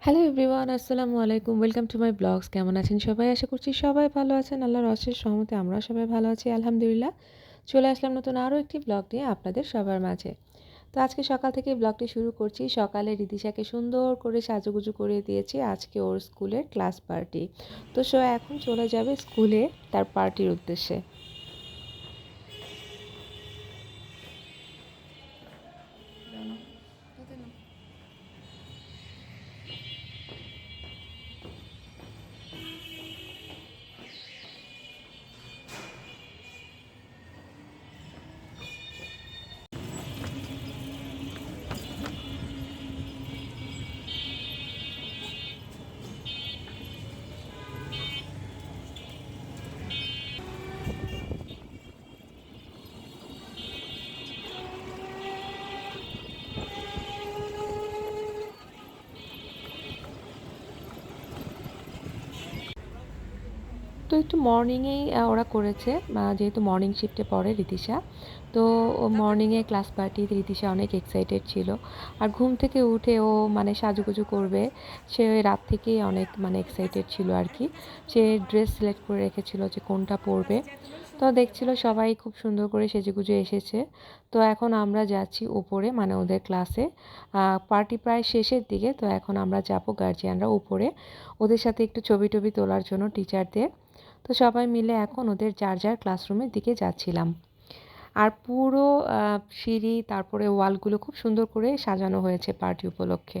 Hello everyone, আসসালামু আলাইকুম। Welcome to my blogs. কেমন আছেন সবাই? আশা করছি সবাই ভালো আছেন। আল্লাহর অশেষ রহমতে আমরাও সবাই ভালো আছি আলহামদুলিল্লাহ। চলে আসলাম নতুন আরও একটি ব্লগ নিয়ে আপনাদের সবার মাঝে। তো আজকে সকাল থেকেই ব্লগটি শুরু করছি। সকালে রিদিশাকে সুন্দর করে সাজুগুজু করে দিয়েছি। আজকে ওর স্কুলের ক্লাস পার্টি। তো এখন চলে যাবে স্কুলে তার পার্টির উদ্দেশ্যে। তো একটু মর্নিংয়েই ওরা করেছে, যেহেতু মর্নিং শিফটে পড়ে রিতিশা। তো মর্নিংয়ে ক্লাস পার্টিতে রিতিশা অনেক এক্সাইটেড ছিল। আর ঘুম থেকে উঠে ও সাজুগুজু করবে, সে রাত থেকেই অনেক এক্সাইটেড ছিল আর কি। সে ড্রেস সিলেক্ট করে রেখেছিল যে কোনটা পরবে। তো দেখছিল সবাই খুব সুন্দর করে সেজেগুজে এসেছে। তো এখন আমরা যাচ্ছি উপরে, ওদের ক্লাসে। পার্টি প্রায় শেষের দিকে। তো এখন আমরা যাব গার্জিয়ানরা উপরে, ওদের সাথে একটু ছবি টবি তোলার জন্য টিচারদের। তো সবাই মিলে এখন ওদের যার যার ক্লাসরুমের দিকে যাচ্ছিলাম। আর পুরো সিঁড়ি তারপরে ওয়ালগুলো খুব সুন্দর করে সাজানো হয়েছে পার্টি উপলক্ষে।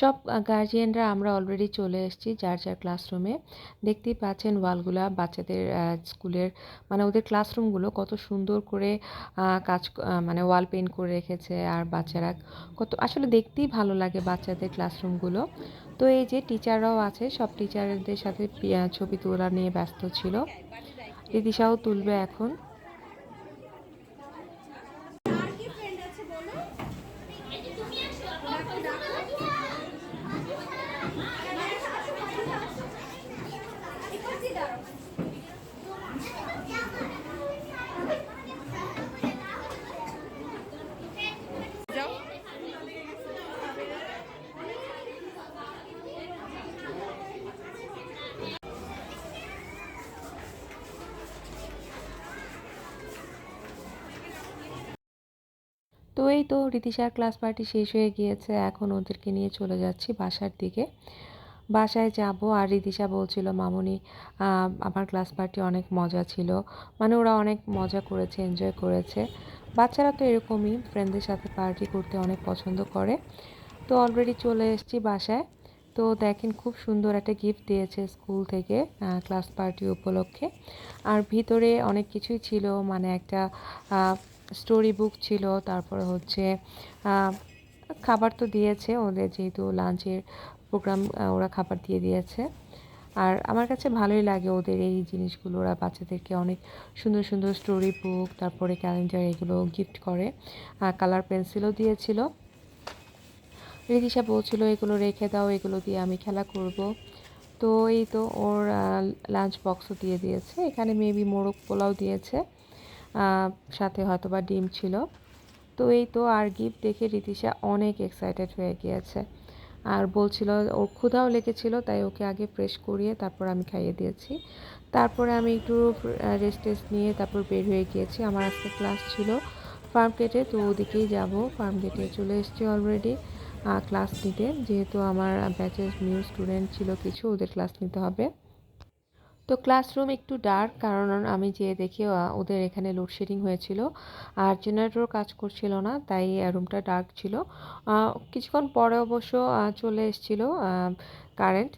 সব গার্জিয়ানরা আমরা অলরেডি চলে এসেছি যার যার ক্লাসরুমে। দেখতেই পাচ্ছেন ওয়ালগুলা বাচ্চাদের স্কুলের, ওদের ক্লাসরুমগুলো কত সুন্দর করে কাজ, ওয়াল পেন্ট করে রেখেছে। আর বাচ্চারা কত আসলে দেখতেই ভালো লাগে বাচ্চাদের ক্লাসরুমগুলো। তো এই যে টিচাররাও আছে, সব টিচারদের সাথে ছবি তোলা নিয়ে ব্যস্ত ছিল। রিদিশাও তুলবে এখন। তো এই তো রিতিশার ক্লাস পার্টি শেষ হয়ে গিয়েছে, এখন ওদেরকে নিয়ে চলে যাচ্ছি বাসার দিকে। বাসায় যাব। আর রিতিশা বলছিল, মামুনি আমার ক্লাস পার্টি অনেক মজা ছিল, ওরা অনেক মজা করেছে, এনজয় করেছে। বাচ্চারা তো এরকমই, ফ্রেন্ডদের সাথে পার্টি করতে অনেক পছন্দ করে। তো অলরেডি চলে এসেছি বাসায়। তো দেখেন খুব সুন্দর একটা গিফট দিয়েছে স্কুল থেকে ক্লাস পার্টি উপলক্ষে। আর ভিতরে অনেক কিছুই ছিল, একটা স্টোরি বুক ছিল, তারপরে হচ্ছে খাবার তো দিয়েছে ওদের, যেহেতু লাঞ্চের প্রোগ্রাম, ওরা খাবার দিয়ে দিয়েছে। আর আমার কাছে ভালোই লাগে ওদের এই জিনিসগুলো, ওরা বাচ্চাদেরকে অনেক সুন্দর সুন্দর স্টোরি বুক, তারপরে ক্যালেন্ডার এগুলো গিফট করে। কালার পেন্সিলও দিয়েছিল। রিদিশা বলছিল এগুলো রেখে দাও, এগুলো দিয়ে আমি খেলা করব। তো এই তো ওর লাঞ্চ বক্সও দিয়ে দিয়েছে, এখানে মেবি মোরগ পোলাও দিয়েছে, সাথে হয়তো বা ডিম ছিল। তো এই তো আর গিফট দেখে রীতিশা অনেক এক্সাইটেড হয়ে গিয়েছে আর বলছিল ওর ক্ষুধাও লেগেছিল, তাই ওকে আগে ফ্রেশ করিয়ে তারপর আমি খাইয়ে দিয়েছি। তারপরে আমি একটু রেস্ট টেস্ট নিয়ে তারপর বের হয়ে গিয়েছি। আমার আজকে ক্লাস ছিল ফার্ম গেটে, তো ওদিকেই যাব। ফার্ম গেটে চলে এসেছি অলরেডি ক্লাস নিতে, যেহেতু আমার ব্যাচের নিউ স্টুডেন্ট ছিল কিছু, ওদের ক্লাস নিতে হবে। তো ক্লাসরুম একটু ডার্ক, কারণ আমি যেয়ে দেখি ওদের এখানে লোডশেডিং হয়েছিল আর জেনারেটর কাজ করছিল না, তাই রুমটা ডার্ক ছিল। কিছুক্ষণ পরে অবশ্য চলে এসেছিল কারেন্ট।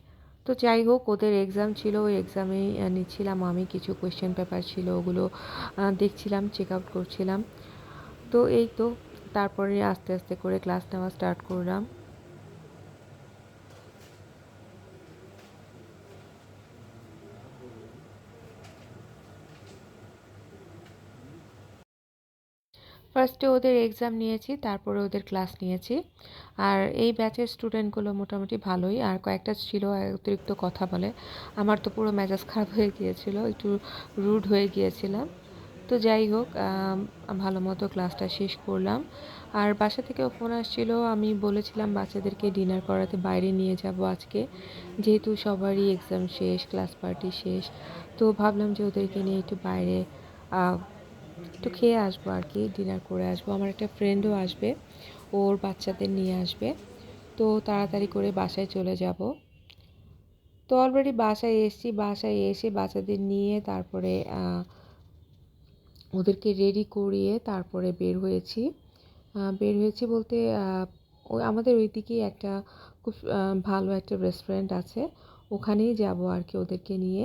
তো যাই হোক, ওদের এক্সাম ছিল, ওই এক্সামেই নিচ্ছিলাম আমি, কিছু কোয়েশ্চেন পেপার ছিল ওগুলো দেখছিলাম, চেক আউট করছিলাম। তো এই তো তারপরে আস্তে আস্তে করে ক্লাস নেওয়া স্টার্ট করলাম। ফার্স্টে ওদের এক্সাম নিয়েছি, তারপরে ওদের ক্লাস নিয়েছি। আর এই ব্যাচের স্টুডেন্টগুলো মোটামুটি ভালোই, আর কয়েকটা ছিল অতিরিক্ত কথা বলে। আমার তো পুরো মেজাজ খারাপ হয়ে গিয়েছিল, একটু রুড হয়ে গিয়েছিলাম। তো যাই হোক, ভালো মতো ক্লাসটা শেষ করলাম। আর বাসা থেকেও ফোন আসছিল, আমি বলেছিলাম বাচ্চাদেরকে ডিনার করাতে বাইরে নিয়ে যাব আজকে, যেহেতু সবারই এক্সাম শেষ, ক্লাস পার্টি শেষ। তো ভাবলাম যে ওদেরকে নিয়ে একটু বাইরে একটু খেয়ে আসবো আর কি, ডিনার করে আসবো। আমার একটা ফ্রেন্ডও আসবে, ওর বাচ্চাদের নিয়ে আসবে। তো তাড়াতাড়ি করে বাসায় চলে যাব। তো অলরেডি বাসায় এসেছি, বাসায় এসে বাচ্চাদের নিয়ে তারপরে ওদেরকে রেডি করিয়ে তারপরে বের হয়েছি বলতে ওই আমাদের ওই দিকেই একটা খুব ভালো একটা রেস্টুরেন্ট আছে, ওখানেই যাব আর কি ওদেরকে নিয়ে।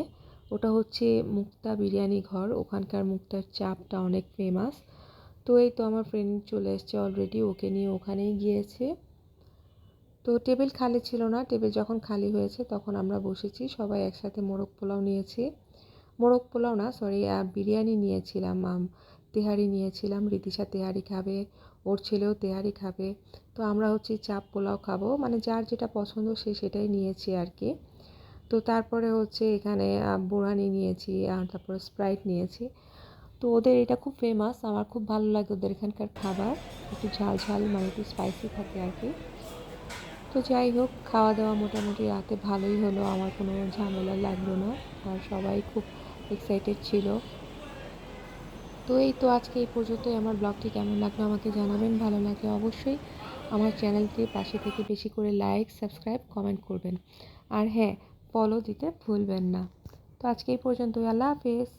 ওটা হচ্ছে মুক্তা বিরিয়ানি ঘর, ওখানকার মুক্তার চাপটা অনেক ফেমাস। তো এই তো আমার ফ্রেন্ড চলে এসছে অলরেডি, ওকে নিয়ে ওখানেই গিয়েছে। তো টেবিল খালি ছিল না, টেবিল যখন খালি হয়েছে তখন আমরা বসেছি সবাই একসাথে। মোরগ পোলাও নিয়েছি, মোরগ পোলাও না সরি, বিরিয়ানি নিয়েছিলাম, তেহারি নিয়েছিলাম। রীতিশা তেহারি খাবে, ওর ছেলেও তেহারি খাবে। তো আমরা হচ্ছে চাপ পোলাও খাবো, মানে যার যেটা পছন্দ সে সেটাই নিয়েছি আর কি। তো তারপরে হচ্ছে এখানে বোরানি নিয়েছি, আর তারপরে স্প্রাইট নিয়েছি। তো ওদের এটা খুব ফেমাস, আমার খুব ভালো লাগে ওদের এখানকার খাবার, একটু ঝাল ঝাল মানে একটু স্পাইসি থাকে আর কি। তো যাই হোক, খাওয়া দাওয়া মোটামুটি রাতে ভালোই হলো, আমার কোনো ঝামেলা লাগলো না, আর সবাই খুব এক্সাইটেড ছিল। তো এই তো আজকে এই পর্যন্তই। আমার ব্লগটি কেমন লাগলো আমাকে জানাবেন, ভালো লাগলে অবশ্যই আমার চ্যানেলটির পাশে থেকে বেশি করে লাইক, সাবস্ক্রাইব, কমেন্ট করবেন। আর হ্যাঁ, ফলো দিতে ভুলবেন না। তো আজকে এই পর্যন্তই, আল্লাহ হাফেজ।